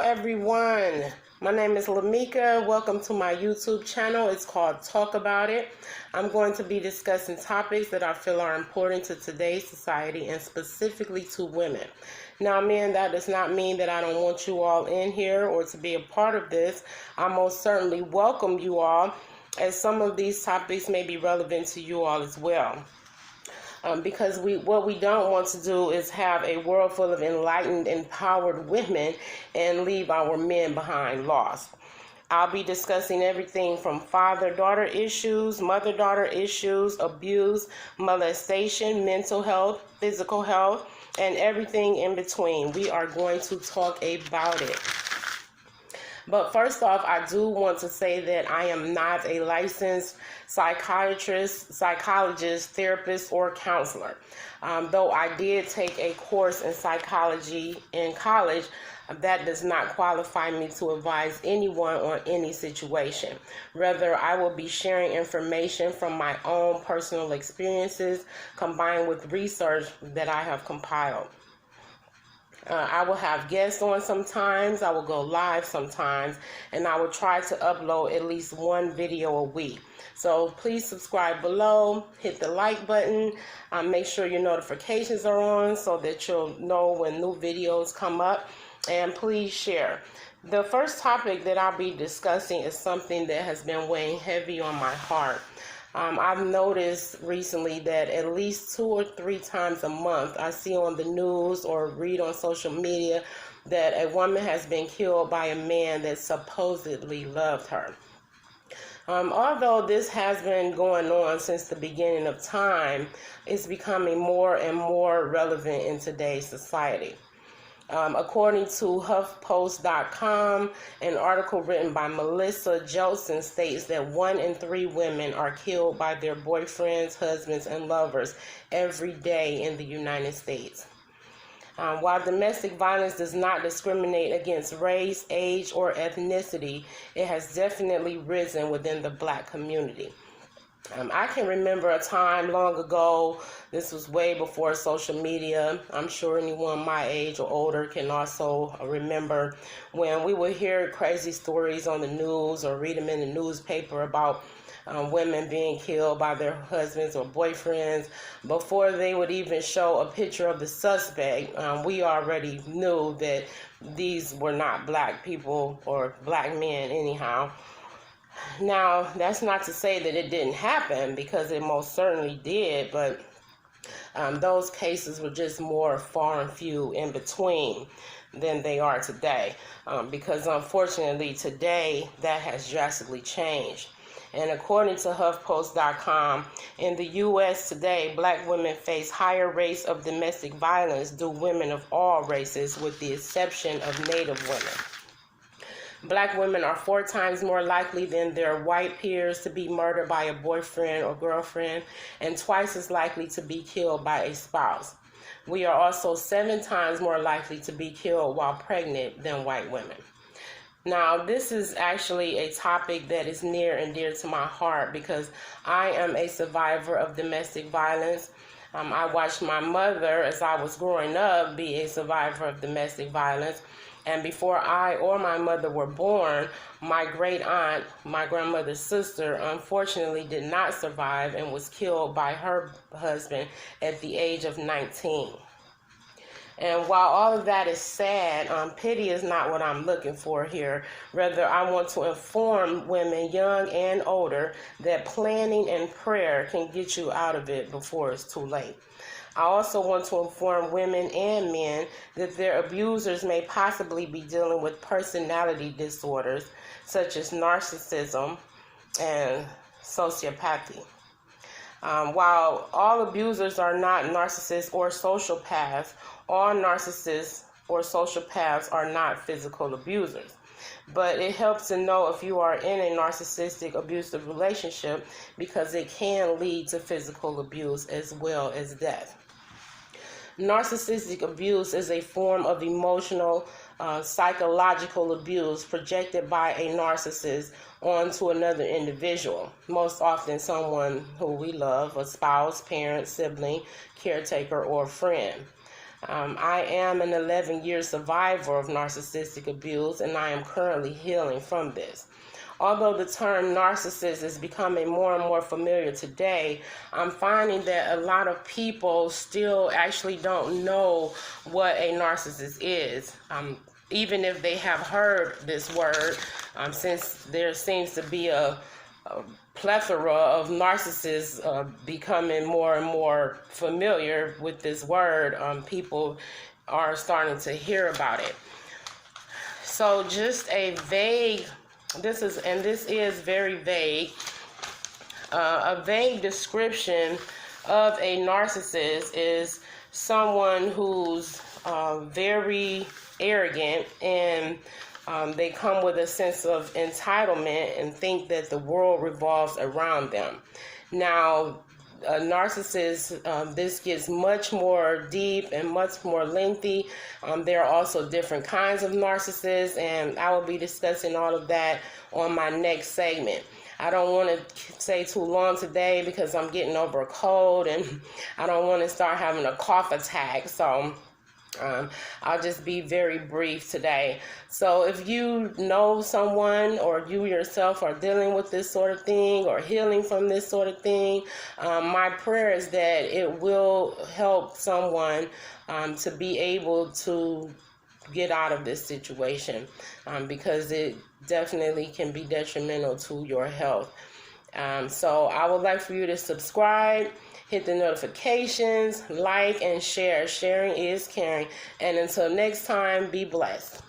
everyone. My name is Lamika. Welcome to my YouTube channel. It's called Talk About It. I'm going to be discussing topics that I feel are important to today's society and specifically to women. Now, men, that does not mean that I don't want you all in here or to be a part of this. I most certainly welcome you all, as some of these topics may be relevant to you all as well. Because what we don't want to do is have a world full of enlightened, empowered women and leave our men behind lost. I'll be discussing everything from father-daughter issues, mother-daughter issues, abuse, molestation, mental health, physical health, and everything in between. We are going to talk about it. But first off, I do want to say that I am not a licensed psychiatrist, psychologist, therapist, or counselor. Though I did take a course in psychology in college, that does not qualify me to advise anyone on any situation. Rather, I will be sharing information from my own personal experiences combined with research that I have compiled. I will have guests on sometimes, I will go live sometimes, and I will try to upload at least one video a week. So please subscribe below, hit the like button, make sure your notifications are on so that you'll know when new videos come up, and please share. The first topic that I'll be discussing is something that has been weighing heavy on my heart. I've noticed recently that at least 2 or 3 times a month I see on the news or read on social media that a woman has been killed by a man that supposedly loved her. Although this has been going on since the beginning of time, it's becoming more and more relevant in today's society. According to HuffPost.com, an article written by Melissa Jolson states that 1 in 3 women are killed by their boyfriends, husbands, and lovers every day in the United States. While domestic violence does not discriminate against race, age, or ethnicity, it has definitely risen within the Black community. I can remember a time long ago, this was way before social media. I'm sure anyone my age or older can also remember when we would hear crazy stories on the news or read them in the newspaper about women being killed by their husbands or boyfriends. Before they would even show a picture of the suspect, we already knew that these were not Black people or Black men anyhow. Now, that's not to say that it didn't happen, because it most certainly did, but those cases were just more far and few in between than they are today, because unfortunately today that has drastically changed. And according to HuffPost.com, in the U.S. today, Black women face higher rates of domestic violence due to women of all races, with the exception of Native women. Black women are 4 times more likely than their white peers to be murdered by a boyfriend or girlfriend, and twice as likely to be killed by a spouse. We are also 7 times more likely to be killed while pregnant than white women. Now, this is actually a topic that is near and dear to my heart, because I am a survivor of domestic violence. I watched my mother, as I was growing up, be a survivor of domestic violence. And before I or my mother were born, my great aunt, my grandmother's sister, unfortunately did not survive and was killed by her husband at the age of 19. And while all of that is sad, pity is not what I'm looking for here. Rather, I want to inform women, young and older, that planning and prayer can get you out of it before it's too late. I also want to inform women and men that their abusers may possibly be dealing with personality disorders such as narcissism and sociopathy. While all abusers are not narcissists or sociopaths, all narcissists or sociopaths are not physical abusers. But it helps to know if you are in a narcissistic abusive relationship, because it can lead to physical abuse as well as death. Narcissistic abuse is a form of emotional, psychological abuse projected by a narcissist onto another individual, most often someone who we love, a spouse, parent, sibling, caretaker, or friend. I am an 11-year survivor of narcissistic abuse, and I am currently healing from this. Although the term narcissist is becoming more and more familiar today, I'm finding that a lot of people still actually don't know what a narcissist is. Even if they have heard this word, since there seems to be a plethora of narcissists becoming more and more familiar with this word, people are starting to hear about it. So just a vague, this is very vague, a vague description of a narcissist is someone who's very arrogant, and they come with a sense of entitlement and think that the world revolves around them. Now, a narcissist, this gets much more deep and much more lengthy. There are also different kinds of narcissists, and I will be discussing all of that on my next segment. I don't want to say too long today because I'm getting over a cold and I don't want to start having a cough attack. So I'll just be very brief today. So if you know someone or you yourself are dealing with this sort of thing or healing from this sort of thing, my prayer is that it will help someone to be able to get out of this situation, because it definitely can be detrimental to your health. So I would like for you to subscribe, hit the notifications, like, and share. Sharing is caring. And until next time, be blessed.